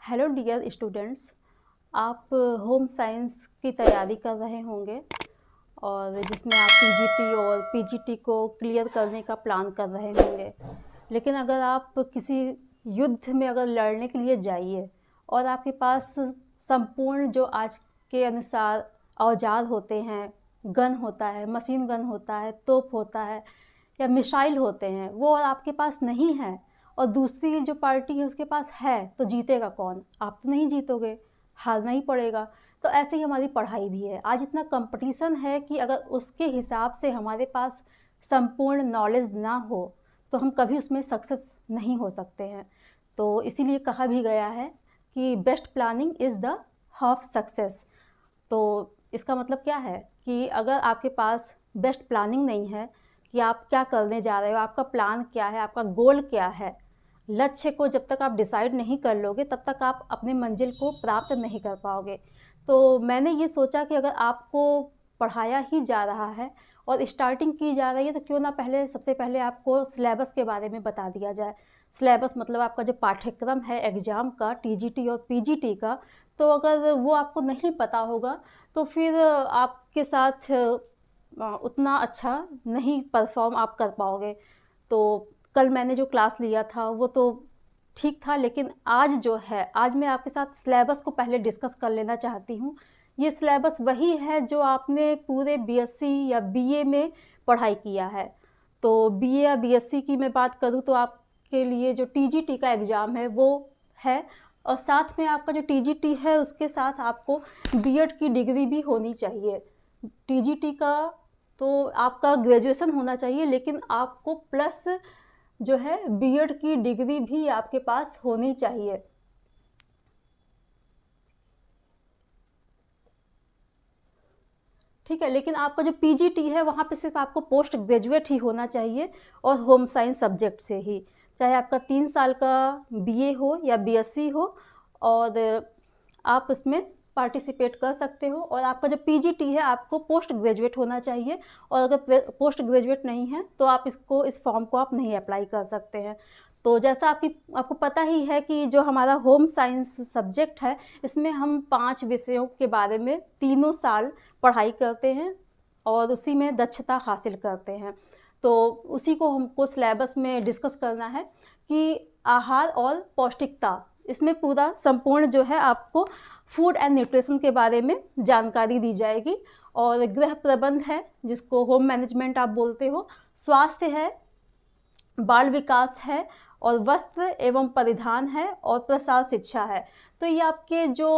Hello dear students, आप home science की तैयारी कर रहे होंगे और जिसमें आप पीजीटी और पीजीटी को क्लियर करने का प्लान कर रहे होंगे। लेकिन अगर आप किसी युद्ध में अगर लड़ने के लिए जाइए और आपके पास संपूर्ण जो आज के अनुसार औजार होते हैं, गन होता है, मशीन गन होता है, तोप होता है या मिसाइल होते हैं, वो आपके पास नहीं है और दूसरी जो पार्टी है उसके पास है, तो जीतेगा कौन? आप तो नहीं जीतोगे, हारना ही पड़ेगा। तो ऐसे ही हमारी पढ़ाई भी है। आज इतना कंपटीशन है कि अगर उसके हिसाब से हमारे पास संपूर्ण नॉलेज ना हो तो हम कभी उसमें सक्सेस नहीं हो सकते हैं। तो इसीलिए कहा भी गया है कि best planning is the half success. तो इसका मतलब क्या है कि अगर आपके पास बेस्ट प्लानिंग नहीं है कि आप क्या करने जा रहे हो, आपका प्लान क्या है, आपका गोल क्या है, लक्ष्य को जब तक आप डिसाइड नहीं कर लोगे तब तक आप अपने मंजिल को प्राप्त नहीं कर पाओगे। तो मैंने ये सोचा कि अगर आपको पढ़ाया ही जा रहा है और स्टार्टिंग की जा रही है तो क्यों ना सबसे पहले आपको सिलेबस के बारे में बता दिया जाए। सिलेबस मतलब आपका जो पाठ्यक्रम है एग्ज़ाम का, टीजीटी और पीजीटी का, तो अगर वो आपको नहीं पता होगा तो फिर आपके साथ उतना अच्छा नहीं परफॉर्म आप कर पाओगे। तो कल मैंने जो क्लास लिया था वो तो ठीक था, लेकिन आज जो है, आज मैं आपके साथ सिलेबस को पहले डिस्कस कर लेना चाहती हूँ। ये सिलेबस वही है जो आपने पूरे बीएससी या बीए में पढ़ाई किया है। तो बीए या बीएससी की मैं बात करूँ तो आपके लिए जो टीजीटी का एग्ज़ाम है वो है, और साथ में आपका जो टीजीटी है उसके साथ आपको बीएड की डिग्री भी होनी चाहिए। टीजीटी का तो आपका ग्रेजुएशन होना चाहिए, लेकिन आपको प्लस जो है बीएड की डिग्री भी आपके पास होनी चाहिए। ठीक है, लेकिन आपका जो पीजीटी है वहाँ पे सिर्फ आपको पोस्ट ग्रेजुएट ही होना चाहिए और होम साइंस सब्जेक्ट से ही, चाहे आपका 3 साल का बीए हो या बीएससी हो, और आप उसमें पार्टिसिपेट कर सकते हो। और आपका जो पीजीटी है आपको पोस्ट ग्रेजुएट होना चाहिए, और अगर पोस्ट ग्रेजुएट नहीं है तो आप इस फॉर्म को आप नहीं अप्लाई कर सकते हैं। तो जैसा आपको पता ही है कि जो हमारा होम साइंस सब्जेक्ट है इसमें हम 5 विषयों के बारे में तीनों साल पढ़ाई करते हैं और उसी में दक्षता हासिल करते हैं। तो उसी को हमको सिलेबस में डिस्कस करना है कि आहार और पौष्टिकता, इसमें पूरा संपूर्ण जो है आपको फूड एंड न्यूट्रिशन के बारे में जानकारी दी जाएगी। और गृह प्रबंध है जिसको होम मैनेजमेंट आप बोलते हो, स्वास्थ्य है, बाल विकास है, और वस्त्र एवं परिधान है, और प्रसार शिक्षा है। तो ये आपके जो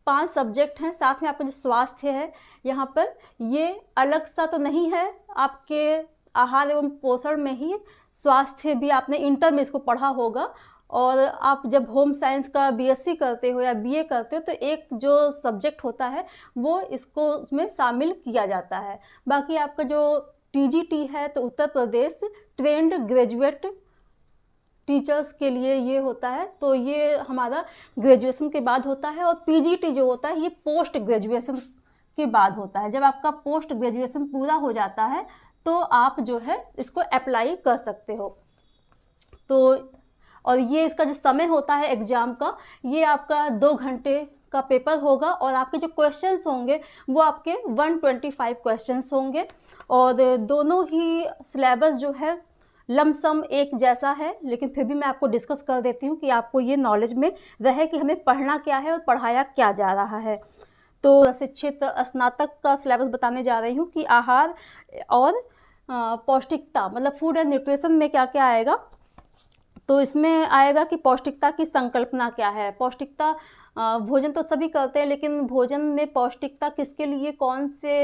5 सब्जेक्ट हैं, साथ में आपका जो स्वास्थ्य है यहाँ पर, ये अलग सा तो नहीं है, आपके आहार एवं पोषण में ही स्वास्थ्य भी आपने इंटर में इसको पढ़ा होगा। और आप जब होम साइंस का बीएससी करते हो या बीए करते हो तो एक जो सब्जेक्ट होता है वो इसको उसमें शामिल किया जाता है। बाकी आपका जो टीजीटी है तो Uttar Pradesh trained graduate teachers के लिए ये होता है, तो ये हमारा ग्रेजुएशन के बाद होता है। और पीजीटी जो होता है ये पोस्ट ग्रेजुएशन के बाद होता है। जब आपका पोस्ट ग्रेजुएशन पूरा हो जाता है तो आप जो है इसको अप्लाई कर सकते हो। तो और ये इसका जो समय होता है एग्ज़ाम का, ये आपका 2 घंटे का पेपर होगा, और आपके जो क्वेश्चंस होंगे वो आपके 125 क्वेश्चंस होंगे। और दोनों ही सिलेबस जो है लमसम एक जैसा है, लेकिन फिर भी मैं आपको डिस्कस कर देती हूँ कि आपको ये नॉलेज में रहे कि हमें पढ़ना क्या है और पढ़ाया क्या जा रहा है। तो प्रशिक्षित स्नातक का सिलेबस बताने जा रही हूँ कि आहार और पौष्टिकता मतलब फूड एंड न्यूट्रिशन में क्या क्या आएगा। तो इसमें आएगा कि पौष्टिकता की संकल्पना क्या है। पौष्टिकता, भोजन तो सभी करते हैं, लेकिन भोजन में पौष्टिकता किसके लिए कौन से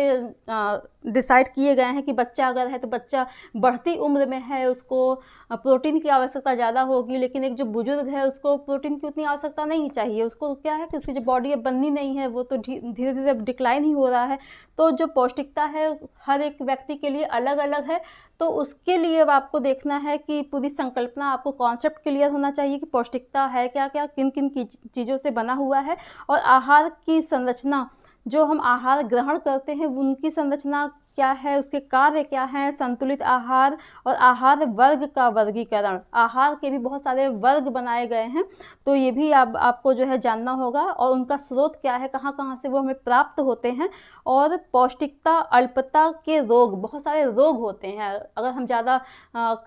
डिसाइड किए गए हैं कि बच्चा अगर है तो बच्चा बढ़ती उम्र में है, उसको प्रोटीन की आवश्यकता ज़्यादा होगी, लेकिन एक जो बुजुर्ग है उसको प्रोटीन की उतनी आवश्यकता नहीं चाहिए। उसको क्या है कि उसकी जो बॉडी अब बननी नहीं है, वो तो धीरे धीरे डिक्लाइन ही हो रहा है। तो जो पौष्टिकता है हर एक व्यक्ति के लिए अलग अलग है। तो उसके लिए अब आपको देखना है कि पूरी संकल्पना, आपको कॉन्सेप्ट क्लियर होना चाहिए कि पौष्टिकता है क्या क्या, किन किन की चीज़ों से बना हुआ है। और आहार की संरचना, जो हम आहार ग्रहण करते हैं उनकी संरचना क्या है, उसके कार्य क्या हैं, संतुलित आहार और आहार वर्ग का वर्गीकरण। आहार के भी बहुत सारे वर्ग बनाए गए हैं, तो ये भी आपको जो है जानना होगा, और उनका स्रोत क्या है, कहाँ कहाँ से वो हमें प्राप्त होते हैं। और पौष्टिकता, अल्पता के रोग, बहुत सारे रोग होते हैं अगर हम ज़्यादा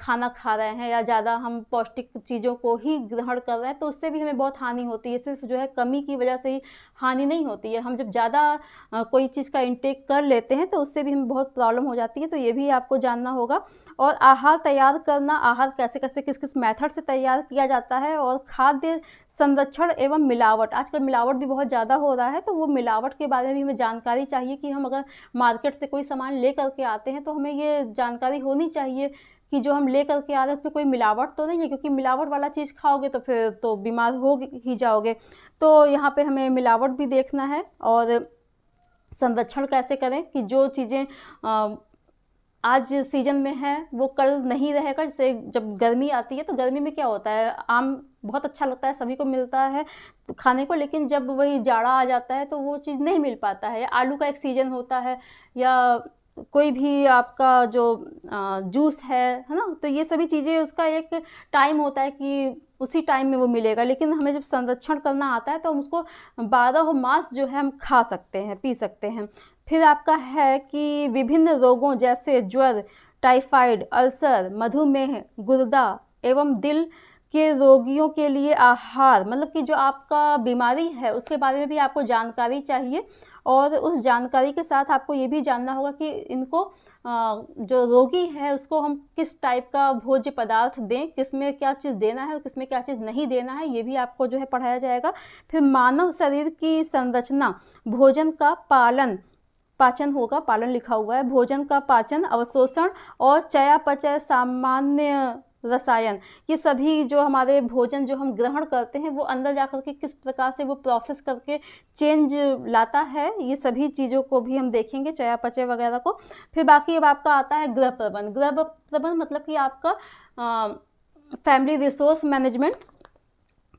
खाना खा रहे हैं या ज़्यादा हम पौष्टिक चीज़ों को ही ग्रहण कर रहे हैं, तो उससे भी हमें बहुत हानि होती है। सिर्फ जो है कमी की वजह से ही हानि नहीं होती है, हम जब ज़्यादा कोई चीज़ का इंटेक कर लेते हैं तो उससे भी हमें बहुत प्रॉब्लम हो जाती है, तो ये भी आपको जानना होगा। और आहार तैयार करना, आहार कैसे कैसे किस किस मेथड से तैयार किया जाता है, और खाद्य संरक्षण एवं मिलावट, आजकल मिलावट भी बहुत ज़्यादा हो रहा है, तो वो मिलावट के बारे में भी हमें जानकारी चाहिए कि हम अगर मार्केट से कोई सामान ले करके आते हैं तो हमें ये जानकारी होनी चाहिए कि जो हम ले करके आ रहे हैं उसमें कोई मिलावट तो नहीं है, क्योंकि मिलावट वाला चीज़ खाओगे तो फिर तो बीमार हो ही जाओगे। तो यहाँ पे हमें मिलावट भी देखना है, और संरक्षण कैसे करें कि जो चीज़ें आज सीजन में है वो कल नहीं रहेगा। जैसे जब गर्मी आती है तो गर्मी में क्या होता है, आम बहुत अच्छा लगता है, सभी को मिलता है खाने को, लेकिन जब वही जाड़ा आ जाता है तो वो चीज़ नहीं मिल पाता है। या आलू का एक सीज़न होता है, या कोई भी आपका जो जूस है ना, तो ये सभी चीज़ें उसका एक टाइम होता है कि उसी टाइम में वो मिलेगा, लेकिन हमें जब संरक्षण करना आता है तो हम उसको 12 मास जो है हम खा सकते हैं, पी सकते हैं। फिर आपका है कि विभिन्न रोगों जैसे ज्वर, टाइफाइड, अल्सर, मधुमेह, गुर्दा एवं दिल के रोगियों के लिए आहार, मतलब कि जो आपका बीमारी है उसके बारे में भी आपको जानकारी चाहिए। और उस जानकारी के साथ आपको ये भी जानना होगा कि इनको जो रोगी है उसको हम किस टाइप का भोज्य पदार्थ दें, किस में क्या चीज़ देना है और किस में क्या चीज़ नहीं देना है, ये भी आपको जो है पढ़ाया जाएगा। फिर मानव शरीर की संरचना, भोजन का पाचन होगा, पालन लिखा हुआ है, भोजन का पाचन, अवशोषण और चयापचय, सामान्य रसायन, ये सभी जो हमारे भोजन जो हम ग्रहण करते हैं वो अंदर जाकर के किस प्रकार से वो प्रोसेस करके चेंज लाता है, ये सभी चीज़ों को भी हम देखेंगे, चयापचय वगैरह को। फिर बाकी अब आपका आता है गृह प्रबंध। गृह प्रबंध मतलब कि आपका फैमिली रिसोर्स मैनेजमेंट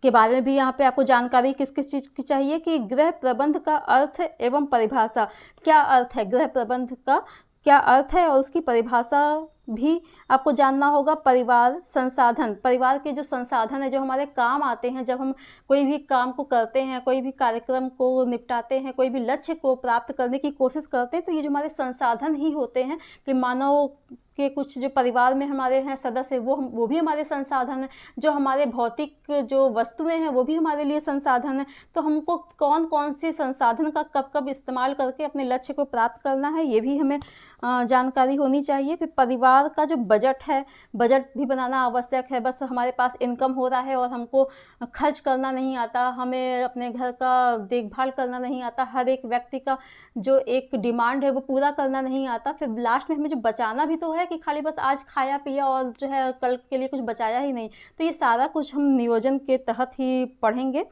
के बारे में भी यहाँ पे आपको जानकारी किस किस चीज़ की चाहिए कि गृह प्रबंध का अर्थ एवं परिभाषा, क्या अर्थ है गृह प्रबंध का, क्या अर्थ है और उसकी परिभाषा भी आपको जानना होगा। परिवार संसाधन, परिवार के जो संसाधन है जो हमारे काम आते हैं, जब हम कोई भी काम को करते हैं, कोई भी कार्यक्रम को निपटाते हैं, कोई भी लक्ष्य को प्राप्त करने की कोशिश करते हैं, तो ये जो हमारे संसाधन ही होते हैं कि मानव के कुछ जो परिवार में हमारे हैं सदस्य, वो भी हमारे संसाधन हैं। जो हमारे भौतिक जो वस्तुएं हैं वो भी हमारे लिए संसाधन है। तो हमको कौन कौन से संसाधन का कब कब इस्तेमाल करके अपने लक्ष्य को प्राप्त करना है, ये भी हमें जानकारी होनी चाहिए। फिर परिवार का जो बजट है, बजट भी बनाना आवश्यक है। बस हमारे पास इनकम हो रहा है और हमको खर्च करना नहीं आता, हमें अपने घर का देखभाल करना नहीं आता, हर एक व्यक्ति का जो एक डिमांड है वो पूरा करना नहीं आता, फिर लास्ट में हमें जो बचाना भी तो है कि खाली बस आज खाया पिया और जो है कल के लिए कुछ बचाया ही नहीं। तो ये सारा कुछ हम नियोजन के तहत ही पढ़ेंगे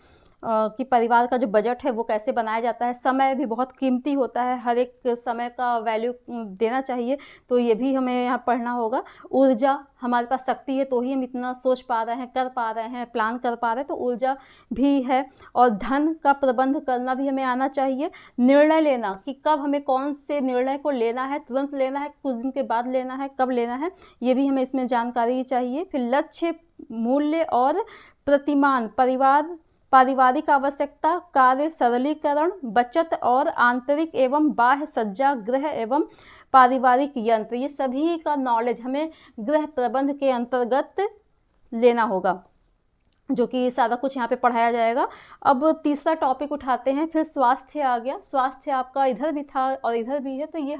कि परिवार का जो बजट है वो कैसे बनाया जाता है। समय भी बहुत कीमती होता है, हर एक समय का वैल्यू देना चाहिए, तो ये भी हमें यहाँ पढ़ना होगा। ऊर्जा, हमारे पास शक्ति है तो ही हम इतना सोच पा रहे हैं, कर पा रहे हैं, प्लान कर पा रहे हैं, तो ऊर्जा भी है। और धन का प्रबंध करना भी हमें आना चाहिए। निर्णय लेना कि कब हमें कौन से निर्णय को लेना है, तुरंत लेना है, कुछ दिन के बाद लेना है, कब लेना है, ये भी हमें इसमें जानकारी चाहिए। फिर लक्ष्य, मूल्य और प्रतिमान, पारिवारिक आवश्यकता, कार्य सरलीकरण, बचत और आंतरिक एवं बाह्य सज्जा, गृह एवं पारिवारिक यंत्र, ये सभी का नॉलेज हमें गृह प्रबंध के अंतर्गत लेना होगा, जो कि सारा कुछ यहाँ पे पढ़ाया जाएगा। अब तीसरा टॉपिक उठाते हैं, फिर स्वास्थ्य आ गया। स्वास्थ्य आपका इधर भी था और इधर भी है, तो ये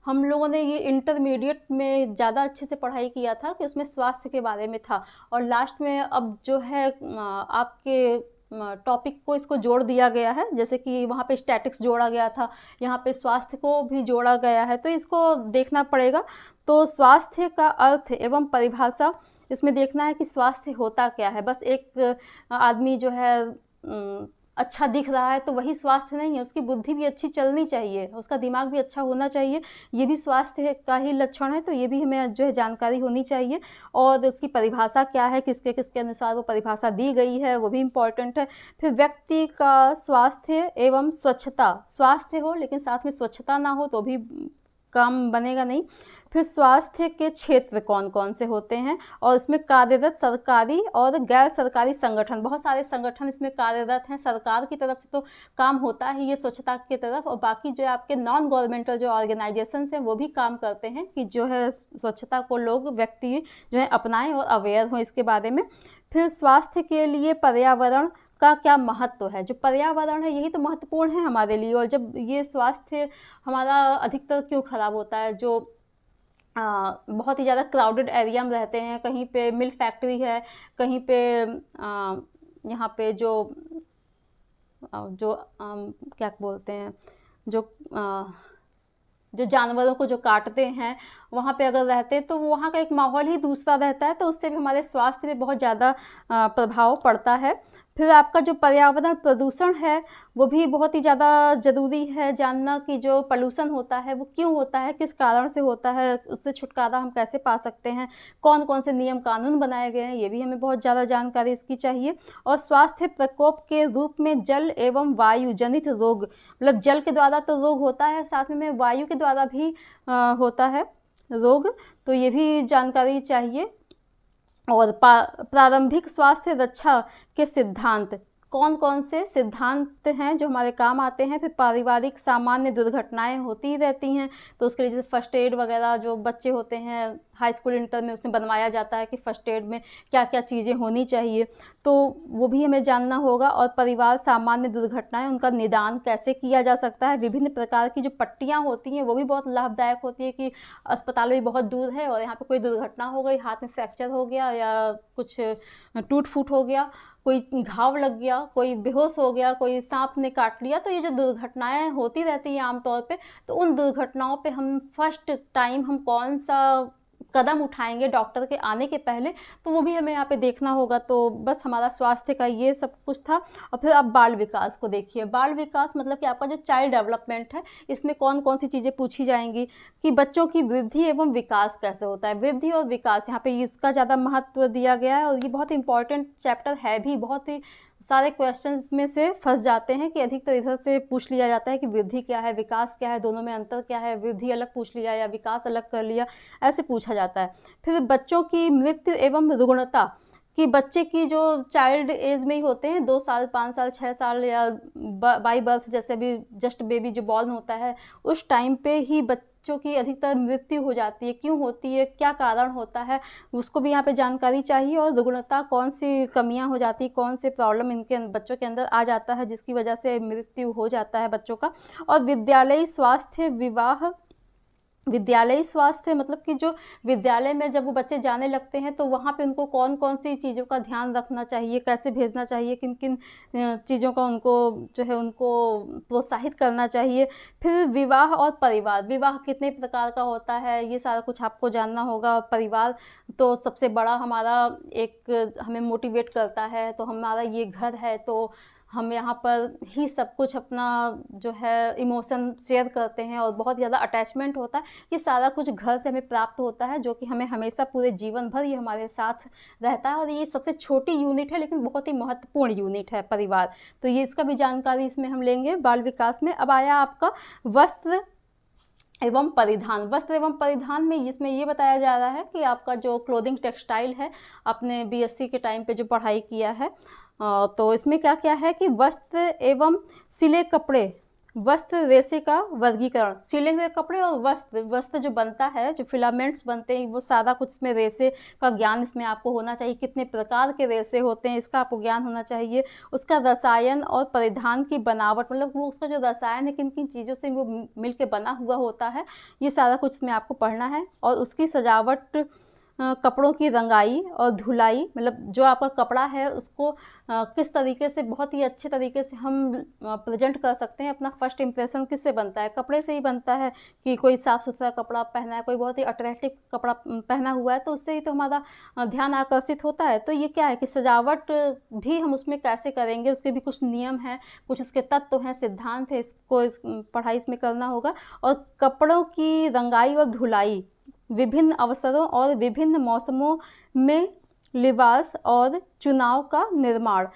हम लोगों ने ये इंटरमीडिएट में ज़्यादा अच्छे से पढ़ाई किया था कि उसमें स्वास्थ्य के बारे में था, और लास्ट में अब जो है आपके टॉपिक को इसको जोड़ दिया गया है, जैसे कि वहाँ पे स्टैटिक्स जोड़ा गया था, यहाँ पे स्वास्थ्य को भी जोड़ा गया है, तो इसको देखना पड़ेगा। तो स्वास्थ्य का अर्थ एवं परिभाषा इसमें देखना है कि स्वास्थ्य होता क्या है। बस एक आदमी जो है अच्छा दिख रहा है तो वही स्वास्थ्य नहीं है, उसकी बुद्धि भी अच्छी चलनी चाहिए, उसका दिमाग भी अच्छा होना चाहिए, ये भी स्वास्थ्य का ही लक्षण है, तो ये भी हमें जो है जानकारी होनी चाहिए। और उसकी परिभाषा क्या है, किसके किसके अनुसार वो परिभाषा दी गई है, वो भी इम्पॉर्टेंट है। फिर व्यक्ति का स्वास्थ्य एवं स्वच्छता, स्वास्थ्य हो लेकिन साथ में स्वच्छता ना हो तो भी काम बनेगा नहीं। फिर स्वास्थ्य के क्षेत्र कौन कौन से होते हैं और इसमें कार्यरत सरकारी और गैर सरकारी संगठन, बहुत सारे संगठन इसमें कार्यरत हैं। सरकार की तरफ से तो काम होता है ये स्वच्छता की तरफ, और बाकी जो आपके नॉन गवर्नमेंटल जो ऑर्गेनाइजेशंस हैं वो भी काम करते हैं कि जो है स्वच्छता को लोग व्यक्ति जो है अपनाएं और अवेयर हों इसके बारे में। फिर स्वास्थ्य के लिए पर्यावरण का क्या महत्व है। जो पर्यावरण है यही तो महत्वपूर्ण है हमारे लिए, और जब ये स्वास्थ्य हमारा अधिकतर क्यों खराब होता है, जो बहुत ही ज़्यादा क्राउडेड एरिया में रहते हैं, कहीं पे मिल्क फैक्ट्री है, कहीं पे यहाँ पे जो क्या बोलते हैं, जो जानवरों को जो काटते हैं वहाँ पे अगर रहते हैं तो वहाँ का एक माहौल ही दूसरा रहता है, तो उससे भी हमारे स्वास्थ्य पे बहुत ज़्यादा प्रभाव पड़ता है। फिर आपका जो पर्यावरण प्रदूषण है वो भी बहुत ही ज़्यादा ज़रूरी है जानना कि जो पोल्यूशन होता है वो क्यों होता है, किस कारण से होता है, उससे छुटकारा हम कैसे पा सकते हैं, कौन कौन से नियम कानून बनाए गए हैं, ये भी हमें बहुत ज़्यादा जानकारी इसकी चाहिए। और स्वास्थ्य प्रकोप के रूप में जल एवं वायु जनित रोग, मतलब जल के द्वारा तो रोग होता है, साथ में वायु के द्वारा भी होता है रोग, तो ये भी जानकारी चाहिए। और प्रारंभिक स्वास्थ्य रक्षा के सिद्धांत, कौन कौन से सिद्धांत हैं जो हमारे काम आते हैं। फिर पारिवारिक सामान्य दुर्घटनाएं होती ही रहती हैं, तो उसके लिए जैसे फर्स्ट एड वगैरह जो बच्चे होते हैं हाई स्कूल इंटर में उसमें बनवाया जाता है कि फर्स्ट एड में क्या क्या चीज़ें होनी चाहिए, तो वो भी हमें जानना होगा। और परिवार सामान्य दुर्घटनाएं, उनका निदान कैसे किया जा सकता है। विभिन्न प्रकार की जो पट्टियाँ होती हैं वो भी बहुत लाभदायक होती है कि अस्पताल भी बहुत दूर है और यहाँ पे कोई दुर्घटना हो गई, हाथ में फ्रैक्चर हो गया या कुछ टूट फूट हो गया, कोई घाव लग गया, कोई बेहोश हो गया, कोई सांप ने काट लिया, तो ये जो दुर्घटनाएं होती रहती हैं आमतौर पे, तो उन दुर्घटनाओं पे हम फर्स्ट टाइम हम कौन सा कदम उठाएंगे डॉक्टर के आने के पहले, तो वो भी हमें यहाँ पे देखना होगा। तो बस हमारा स्वास्थ्य का ये सब कुछ था। और फिर आप बाल विकास को देखिए। बाल विकास मतलब कि आपका जो चाइल्ड डेवलपमेंट है, इसमें कौन कौन सी चीज़ें पूछी जाएंगी कि बच्चों की वृद्धि एवं विकास कैसे होता है। वृद्धि और विकास यहाँ पे इसका ज़्यादा महत्व दिया गया है, और ये बहुत इंपॉर्टेंट चैप्टर है भी, बहुत ही सारे क्वेश्चंस में से फंस जाते हैं कि अधिकतर इधर से पूछ लिया जाता है कि वृद्धि क्या है, विकास क्या है, दोनों में अंतर क्या है, वृद्धि अलग पूछ लिया या विकास अलग कर लिया, ऐसे पूछा जाता है। फिर बच्चों की मृत्यु एवं रुग्णता, कि बच्चे की जो चाइल्ड एज में ही होते हैं, 2 साल 5 साल 6 साल या बाई बर्थ, जैसे भी जस्ट बेबी जो बॉर्न होता है उस टाइम पे ही बच्चों की अधिकतर मृत्यु हो जाती है। क्यों होती है, क्या कारण होता है, उसको भी यहाँ पे जानकारी चाहिए। और रुग्णता, कौन सी कमियाँ हो जाती है, कौन से प्रॉब्लम इनके बच्चों के अंदर आ जाता है जिसकी वजह से मृत्यु हो जाता है बच्चों का। और विद्यालयी स्वास्थ्य, विद्यालयी स्वास्थ्य मतलब कि जो विद्यालय में जब वो बच्चे जाने लगते हैं तो वहाँ पे उनको कौन कौन सी चीज़ों का ध्यान रखना चाहिए, कैसे भेजना चाहिए, किन किन चीज़ों का उनको जो है उनको प्रोत्साहित करना चाहिए। फिर विवाह और परिवार, विवाह कितने प्रकार का होता है ये सारा कुछ आपको जानना होगा। परिवार तो सबसे बड़ा हमारा एक हमें मोटिवेट करता है, तो हमारा ये घर है, तो हम यहाँ पर ही सब कुछ अपना जो है इमोशन शेयर करते हैं और बहुत ज़्यादा अटैचमेंट होता है। ये सारा कुछ घर से हमें प्राप्त होता है जो कि हमें हमेशा पूरे जीवन भर ये हमारे साथ रहता है। और ये सबसे छोटी यूनिट है लेकिन बहुत ही महत्वपूर्ण यूनिट है परिवार, तो ये इसका भी जानकारी इसमें हम लेंगे बाल विकास में। अब आया आपका वस्त्र एवं परिधान। वस्त्र एवं परिधान में इसमें ये बताया जा रहा है कि आपका जो क्लोथिंग टेक्सटाइल है, आपने बीएससी के टाइम पे जो पढ़ाई किया है, तो इसमें क्या क्या है कि वस्त्र एवं सिले कपड़े, वस्त्र रेशे का वर्गीकरण, सिले हुए कपड़े और वस्त्र जो बनता है, जो फिलामेंट्स बनते हैं, वो सारा कुछ इसमें रेशे का ज्ञान इसमें आपको होना चाहिए। कितने प्रकार के रेशे होते हैं इसका आपको ज्ञान होना चाहिए। उसका रसायन और परिधान की बनावट, मतलब वो उसका जो रसायन है किन किन चीज़ों से वो मिलके बना हुआ होता है, ये सारा कुछ इसमें आपको पढ़ना है। और उसकी सजावट, कपड़ों की रंगाई और धुलाई, मतलब जो आपका कपड़ा है उसको किस तरीके से बहुत ही अच्छे तरीके से हम प्रेजेंट कर सकते हैं। अपना फर्स्ट इम्प्रेशन किससे बनता है, कपड़े से ही बनता है कि कोई साफ़ सुथरा कपड़ा पहना है, कोई बहुत ही अट्रैक्टिव कपड़ा पहना हुआ है, तो उससे ही तो हमारा ध्यान आकर्षित होता है। तो ये क्या है कि सजावट भी हम उसमें कैसे करेंगे, उसके भी कुछ नियम हैं, कुछ उसके तत्व हैं, सिद्धांत है, इसको पढ़ाई इसमें करना होगा। और कपड़ों की रंगाई और धुलाई, विभिन्न अवसरों और विभिन्न मौसमों में लिबास और चुनाव का निर्माण,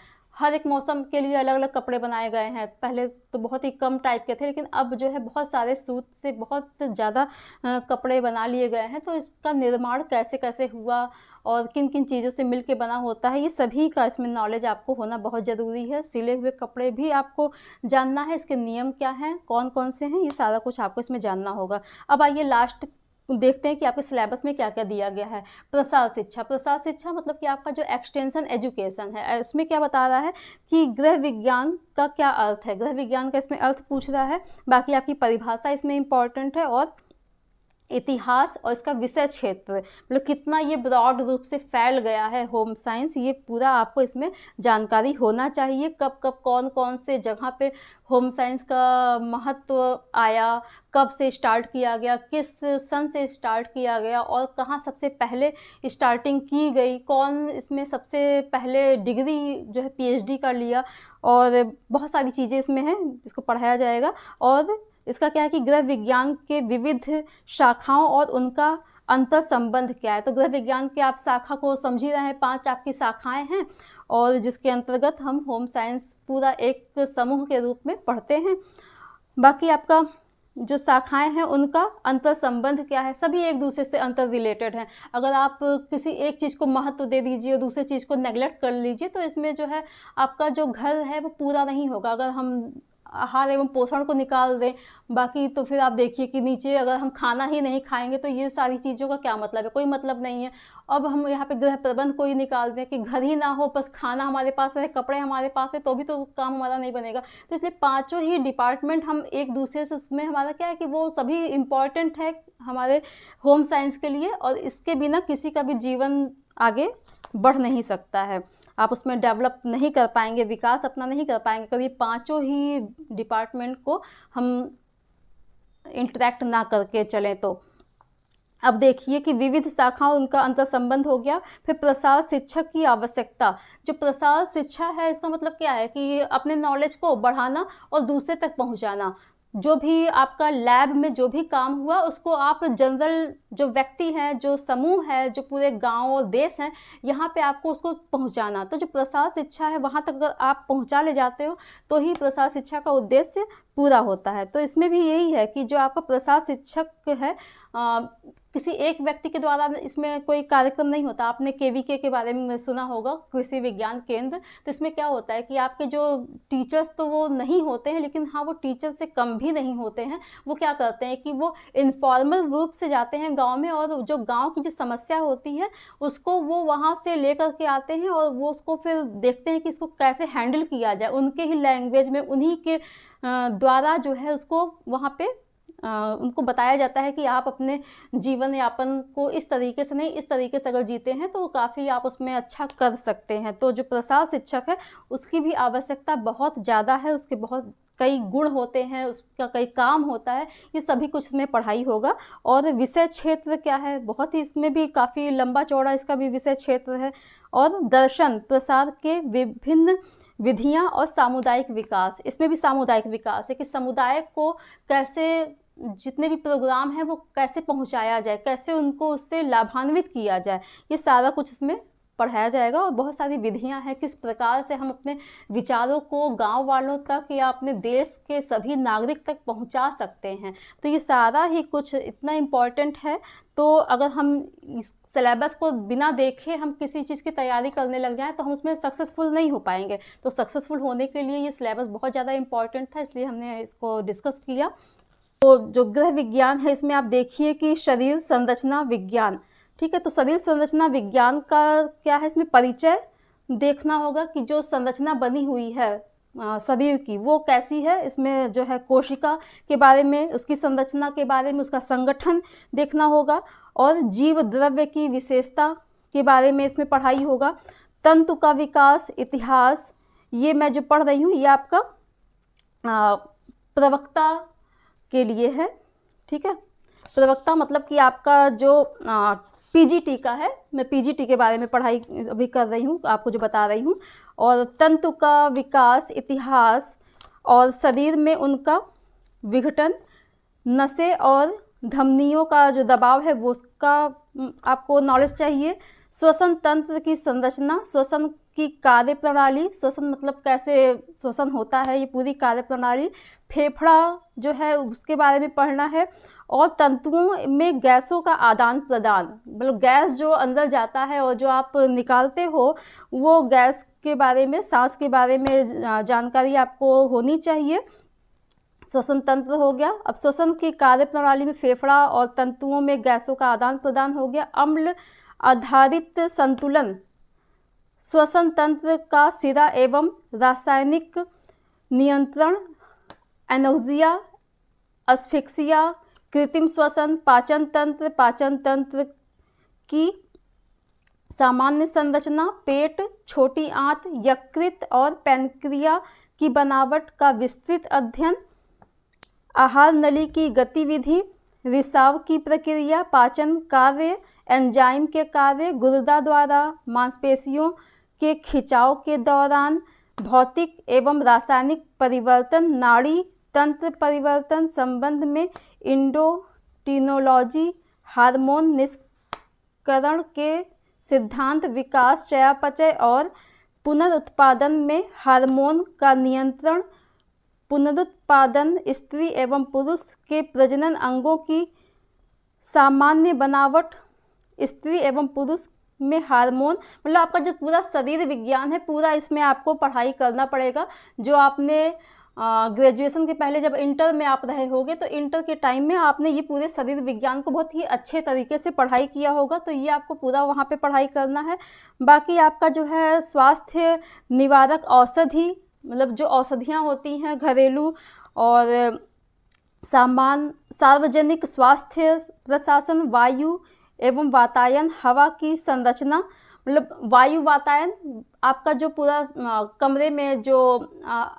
हर एक मौसम के लिए अलग अलग कपड़े बनाए गए हैं। पहले तो बहुत ही कम टाइप के थे, लेकिन अब जो है बहुत सारे सूत से बहुत ज़्यादा कपड़े बना लिए गए हैं। तो इसका निर्माण कैसे कैसे हुआ और किन किन चीज़ों से मिल के बना होता है, ये सभी का इसमें नॉलेज आपको होना बहुत ज़रूरी है। सिले हुए कपड़े भी आपको जानना है, इसके नियम क्या हैं, कौन कौन से हैं, ये सारा कुछ आपको इसमें जानना होगा। अब आइए लास्ट देखते हैं कि आपके सिलेबस में क्या क्या दिया गया है। प्रसार शिक्षा, प्रसार शिक्षा मतलब कि आपका जो एक्सटेंशन एजुकेशन है, इसमें क्या बता रहा है कि गृह विज्ञान का क्या अर्थ है, गृह विज्ञान का इसमें अर्थ पूछ रहा है। बाकी आपकी परिभाषा इसमें इम्पॉर्टेंट है, और इतिहास और इसका विषय क्षेत्र, मतलब कितना ये ब्रॉड रूप से फैल गया है होम साइंस, ये पूरा आपको इसमें जानकारी होना चाहिए। कब कब कौन कौन से जगह पे होम साइंस का महत्व आया, कब से स्टार्ट किया गया, किस सन से स्टार्ट किया गया, और कहाँ सबसे पहले स्टार्टिंग की गई, कौन इसमें सबसे पहले डिग्री जो है पीएचडी कर लिया, और बहुत सारी चीज़ें इसमें हैं, इसको पढ़ाया जाएगा। और इसका क्या है कि गृह विज्ञान के विविध शाखाओं और उनका अंतर संबंध क्या है। तो गृह विज्ञान के आप शाखा को समझ ही रहे हैं, 5 आपकी शाखाएं हैं, और जिसके अंतर्गत हम होम साइंस पूरा एक समूह के रूप में पढ़ते हैं। बाकी आपका जो शाखाएं हैं उनका अंतर संबंध क्या है, सभी एक दूसरे से अंतर रिलेटेड हैं। अगर आप किसी एक चीज़ को महत्व दे दीजिए और दूसरी चीज़ को नेग्लेक्ट कर लीजिए, तो इसमें जो है आपका जो घर है वो पूरा नहीं होगा। अगर हम आहार एवं पोषण को निकाल दें, बाकी तो फिर आप देखिए कि नीचे अगर हम खाना ही नहीं खाएंगे तो ये सारी चीज़ों का क्या मतलब है, कोई मतलब नहीं है। अब हम यहाँ पे गृह प्रबंध को ही निकाल दें कि घर ही ना हो, बस खाना हमारे पास रहे, कपड़े हमारे पास है, तो भी तो काम हमारा नहीं बनेगा। तो इसलिए पांचों ही डिपार्टमेंट हम एक दूसरे से, उसमें हमारा क्या है कि वो सभी इम्पॉर्टेंट है हमारे होम साइंस के लिए, और इसके बिना किसी का भी जीवन आगे बढ़ नहीं सकता है। आप उसमें डेवलप नहीं कर पाएंगे, विकास अपना नहीं कर पाएंगे, कभी पांचों ही डिपार्टमेंट को हम इंटरेक्ट ना करके चलें तो। अब देखिए कि विविध शाखाओं उनका अंतर संबंध हो गया। फिर प्रसार शिक्षक की आवश्यकता, जो प्रसार शिक्षा है इसका मतलब क्या है कि अपने नॉलेज को बढ़ाना और दूसरे तक पहुंचाना। जो भी आपका लैब में जो भी काम हुआ उसको आप जनरल जो व्यक्ति हैं, जो समूह है, जो पूरे गांव और देश हैं, यहाँ पे आपको उसको पहुँचाना। तो जो प्रसार शिक्षा है वहाँ तक अगर आप पहुँचा ले जाते हो तो ही प्रसार शिक्षा का उद्देश्य पूरा होता है। तो इसमें भी यही है कि जो आपका प्रसार शिक्षक है, किसी एक व्यक्ति के द्वारा इसमें कोई कार्यक्रम नहीं होता। आपने केवीके के बारे में सुना होगा, कृषि विज्ञान केंद्र। तो इसमें क्या होता है कि आपके जो टीचर्स तो वो नहीं होते हैं, लेकिन हाँ वो टीचर से कम भी नहीं होते हैं। वो क्या करते हैं कि वो इनफॉर्मल रूप से जाते हैं गांव में, और जो गांव की जो समस्या होती है उसको वो वहाँ से लेकर के आते हैं, और वो उसको फिर देखते हैं कि इसको कैसे हैंडल किया जाए, उनके ही लैंग्वेज में, उन्हीं के द्वारा जो है उसको वहाँ पे उनको बताया जाता है कि आप अपने जीवन यापन को इस तरीके से नहीं, इस तरीके से अगर जीते हैं तो काफ़ी आप उसमें अच्छा कर सकते हैं। तो जो प्रसार शिक्षक है उसकी भी आवश्यकता बहुत ज़्यादा है, उसके बहुत कई गुण होते हैं, उसका कई काम होता है, ये सभी कुछ इसमें पढ़ाई होगा। और विषय क्षेत्र क्या है, बहुत ही इसमें भी काफ़ी लंबा चौड़ा इसका भी विषय क्षेत्र है। और दर्शन प्रसार के विभिन्न विधियाँ और सामुदायिक विकास, इसमें भी सामुदायिक विकास है कि समुदाय को कैसे, जितने भी प्रोग्राम हैं वो कैसे पहुंचाया जाए, कैसे उनको उससे लाभान्वित किया जाए, ये सारा कुछ इसमें पढ़ाया जाएगा। और बहुत सारी विधियां हैं किस प्रकार से हम अपने विचारों को गांव वालों तक या अपने देश के सभी नागरिक तक पहुंचा सकते हैं। तो ये सारा ही कुछ इतना इम्पॉर्टेंट है। तो अगर हम इस सिलेबस को बिना देखे हम किसी चीज़ की तैयारी करने लग जाएं तो हम उसमें सक्सेसफुल नहीं हो पाएंगे। तो सक्सेसफुल होने के लिए ये सिलेबस बहुत ज़्यादा इम्पॉर्टेंट था, इसलिए हमने इसको डिस्कस किया। तो जो गृह विज्ञान है इसमें आप देखिए कि शरीर संरचना विज्ञान, ठीक है। तो शरीर संरचना विज्ञान का क्या है, इसमें परिचय देखना होगा कि जो संरचना बनी हुई है शरीर की वो कैसी है। इसमें जो है कोशिका के बारे में, उसकी संरचना के बारे में, उसका संगठन देखना होगा। और जीव द्रव्य की विशेषता के बारे में इसमें पढ़ाई होगा। तंतु का विकास, इतिहास, ये मैं जो पढ़ रही हूँ ये आपका प्रवक्ता के लिए है, ठीक है। प्रवक्ता मतलब कि आपका जो पीजीटी का है, मैं पीजीटी के बारे में पढ़ाई अभी कर रही हूँ, आपको जो बता रही हूँ। और तंतु का विकास, इतिहास और शरीर में उनका विघटन, नसें और धमनियों का जो दबाव है वो उसका आपको नॉलेज चाहिए। श्वसन तंत्र की संरचना, श्वसन की कार्यप्रणाली, श्वसन मतलब कैसे श्वसन होता है, ये पूरी कार्यप्रणाली, फेफड़ा जो है उसके बारे में पढ़ना है, और तंतुओं में गैसों का आदान प्रदान, मतलब गैस जो अंदर जाता है और जो आप निकालते हो वो गैस के बारे में, सांस के बारे में जानकारी आपको होनी चाहिए। श्वसन तंत्र हो गया। अब श्वसन की कार्यप्रणाली में फेफड़ा और तंतुओं में गैसों का आदान प्रदान हो गया। अम्ल आधारित संतुलन श्वसन तंत्र का सिरा एवं रासायनिक नियंत्रण, एनोक्सिया, अस्फिक्सिया, कृत्रिम श्वसन, पाचन तंत्र की सामान्य संरचना, पेट, छोटी आंत, यकृत और पैनक्रिया की बनावट का विस्तृत अध्ययन, आहार नली की गतिविधि, रिसाव की प्रक्रिया, पाचन कार्य, एंजाइम के कार्य, गुर्दा द्वारा मांसपेशियों के खिंचाव के दौरान भौतिक एवं रासायनिक परिवर्तन, नाड़ी तंत्र परिवर्तन संबंध में एंडोक्रिनोलॉजी, हार्मोन निष्करण के सिद्धांत, विकास, चयापचय और पुनरुत्पादन में हार्मोन का नियंत्रण, पुनरुत्पादन, स्त्री एवं पुरुष के प्रजनन अंगों की सामान्य बनावट, स्त्री एवं पुरुष में हार्मोन, मतलब आपका जो पूरा शरीर विज्ञान है पूरा इसमें आपको पढ़ाई करना पड़ेगा। जो आपने ग्रेजुएशन के पहले जब इंटर में आप रहे होगे तो इंटर के टाइम में आपने ये पूरे शरीर विज्ञान को बहुत ही अच्छे तरीके से पढ़ाई किया होगा, तो ये आपको पूरा वहाँ पे पढ़ाई करना है। बाकी आपका जो है स्वास्थ्य निवारक औषधि, मतलब जो औषधियाँ होती हैं घरेलू और सार्वजनिक स्वास्थ्य प्रशासन, वायु एवं वातायन, हवा की संरचना, मतलब वायु वातायन आपका जो पूरा कमरे में जो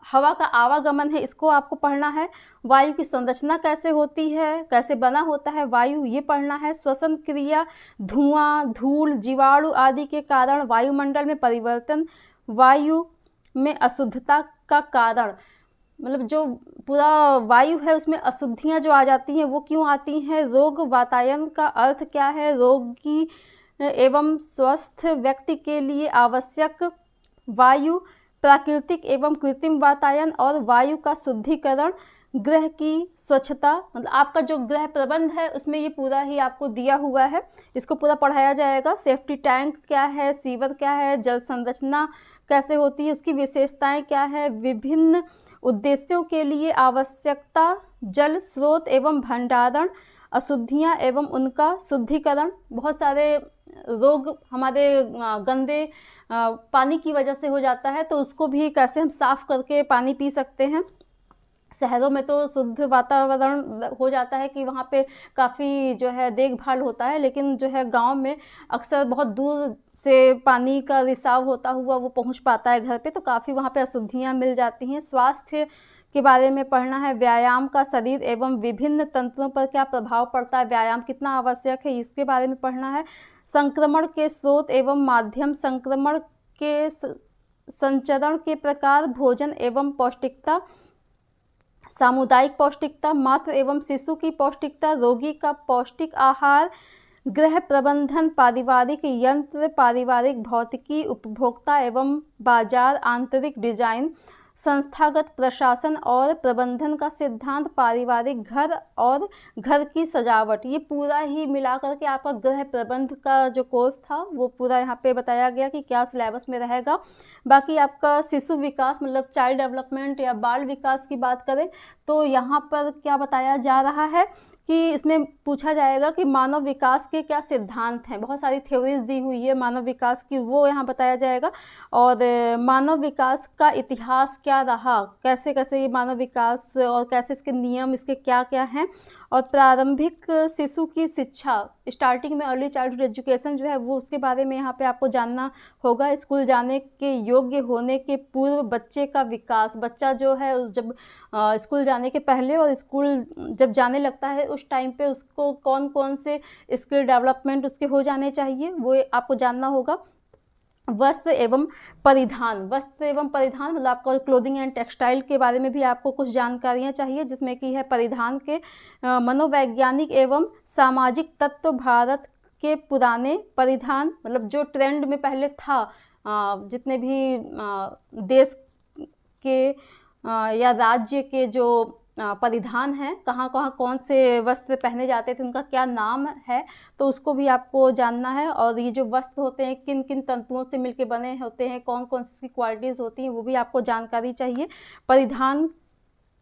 हवा का आवागमन है इसको आपको पढ़ना है। वायु की संरचना कैसे होती है, कैसे बना होता है वायु, ये पढ़ना है। श्वसन क्रिया, धुआं, धूल, जीवाणु आदि के कारण वायुमंडल में परिवर्तन, वायु में अशुद्धता का कारण, मतलब जो पूरा वायु है उसमें अशुद्धियाँ जो आ जाती हैं वो क्यों आती हैं। रोग वातायन का अर्थ क्या है, रोगी एवं स्वस्थ व्यक्ति के लिए आवश्यक वायु, प्राकृतिक एवं कृत्रिम वातायन और वायु का शुद्धिकरण, गृह की स्वच्छता, मतलब आपका जो गृह प्रबंध है उसमें ये पूरा ही आपको दिया हुआ है, इसको पूरा पढ़ाया जाएगा। सेफ्टी टैंक क्या है, सीवर क्या है, जल संरचना कैसे होती है, उसकी विशेषताएं क्या है, विभिन्न उद्देश्यों के लिए आवश्यकता, जल स्रोत एवं भंडारण, अशुद्धियाँ एवं उनका शुद्धिकरण। बहुत सारे रोग हमारे गंदे पानी की वजह से हो जाता है, तो उसको भी कैसे हम साफ़ करके पानी पी सकते हैं। शहरों में तो शुद्ध वातावरण हो जाता है कि वहाँ पे काफ़ी जो है देखभाल होता है, लेकिन जो है गांव में अक्सर बहुत दूर से पानी का रिसाव होता हुआ वो पहुँच पाता है घर पे, तो काफ़ी वहाँ पे अशुद्धियाँ मिल जाती हैं। स्वास्थ्य के बारे में पढ़ना है। व्यायाम का शरीर एवं विभिन्न तंत्रों पर क्या प्रभाव पड़ता है, व्यायाम कितना आवश्यक है, इसके बारे में पढ़ना है। संक्रमण के स्रोत एवं माध्यम, संक्रमण के संचरण के प्रकार, भोजन एवं पौष्टिकता, सामुदायिक पौष्टिकता, मातृ एवं शिशु की पौष्टिकता, रोगी का पौष्टिक आहार, गृह प्रबंधन, पारिवारिक यंत्र, पारिवारिक भौतिकी, उपभोक्ता एवं बाजार, आंतरिक डिजाइन, संस्थागत प्रशासन और प्रबंधन का सिद्धांत, पारिवारिक घर और घर की सजावट, ये पूरा ही मिला करके आपका गृह प्रबंध का जो कोर्स था वो पूरा यहाँ पे बताया गया कि क्या सिलेबस में रहेगा। बाकी आपका शिशु विकास मतलब चाइल्ड डेवलपमेंट या बाल विकास की बात करें तो यहाँ पर क्या बताया जा रहा है कि इसमें पूछा जाएगा कि मानव विकास के क्या सिद्धांत हैं। बहुत सारी थ्योरीज दी हुई है मानव विकास की, वो यहाँ बताया जाएगा। और मानव विकास का इतिहास क्या रहा, कैसे कैसे ये मानव विकास और कैसे इसके नियम इसके क्या क्या हैं। और प्रारंभिक शिशु की शिक्षा, स्टार्टिंग में अर्ली चाइल्डहुड एजुकेशन जो है वो उसके बारे में यहाँ पे आपको जानना होगा। स्कूल जाने के योग्य होने के पूर्व बच्चे का विकास, बच्चा जो है जब स्कूल जाने के पहले और स्कूल जब जाने लगता है उस टाइम पे उसको कौन कौन से स्किल डेवलपमेंट उसके हो जाने चाहिए वो आपको जानना होगा। वस्त्र एवं परिधान, वस्त्र एवं परिधान मतलब आपको क्लोथिंग एंड टेक्सटाइल के बारे में भी आपको कुछ जानकारियाँ चाहिए, जिसमें कि है परिधान के मनोवैज्ञानिक एवं सामाजिक तत्व, भारत के पुराने परिधान मतलब जो ट्रेंड में पहले था जितने भी देश के या राज्य के जो परिधान हैं, कहाँ कहाँ कौन से वस्त्र पहने जाते थे, उनका क्या नाम है, तो उसको भी आपको जानना है। और ये जो वस्त्र होते हैं किन किन तंतुओं से मिलके बने होते हैं, कौन कौन सी क्वालिटीज़ होती हैं, वो भी आपको जानकारी चाहिए। परिधान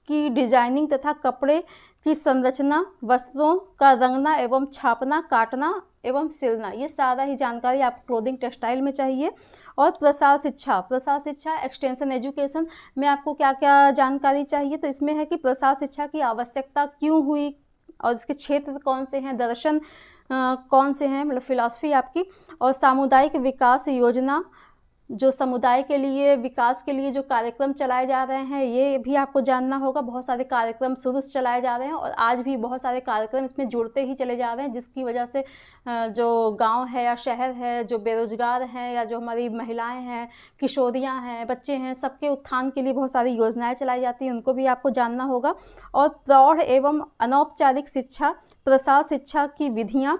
की डिजाइनिंग तथा कपड़े की संरचना, वस्त्रों का रंगना एवं छापना, काटना एवं सिलना, ये सारा ही जानकारी आपको क्लोथिंग टेक्सटाइल में चाहिए। और प्रसार शिक्षा एक्सटेंशन एजुकेशन में आपको क्या क्या जानकारी चाहिए, तो इसमें है कि प्रसार शिक्षा की आवश्यकता क्यों हुई और इसके क्षेत्र कौन से हैं, दर्शन कौन से हैं, मतलब फिलॉसफी आपकी। और सामुदायिक विकास योजना, जो समुदाय के लिए विकास के लिए जो कार्यक्रम चलाए जा रहे हैं, ये भी आपको जानना होगा। बहुत सारे कार्यक्रम शुरू से चलाए जा रहे हैं और आज भी बहुत सारे कार्यक्रम इसमें जुड़ते ही चले जा रहे हैं, जिसकी वजह से जो गांव है या शहर है, जो बेरोजगार हैं या जो हमारी महिलाएं हैं, किशोरियां हैं, बच्चे हैं, सबके उत्थान के लिए बहुत सारी योजनाएं चलाई जाती हैं, उनको भी आपको जानना होगा। और प्रौढ़ एवं अनौपचारिक शिक्षा, प्रसार शिक्षा की विधियाँ,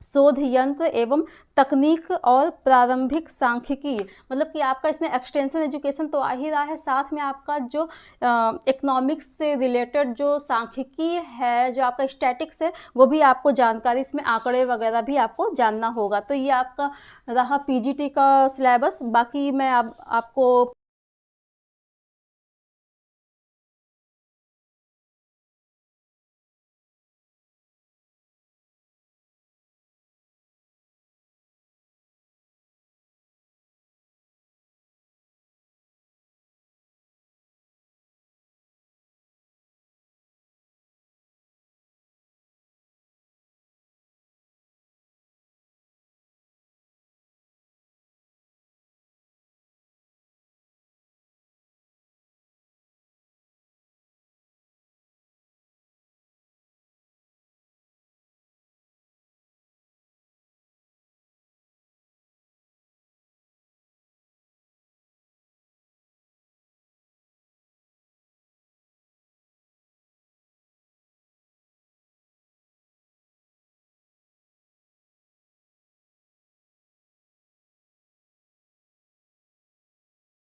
शोध यंत्र एवं तकनीक और प्रारंभिक सांख्यिकी, मतलब कि आपका इसमें एक्सटेंशन एजुकेशन तो आ ही रहा है, साथ में आपका जो इकोनॉमिक्स से रिलेटेड जो सांख्यिकी है, जो आपका स्टैटिक्स है, वो भी आपको जानकारी, इसमें आंकड़े वगैरह भी आपको जानना होगा। तो ये आपका रहा पीजीटी का सिलेबस। बाकी मैं आपको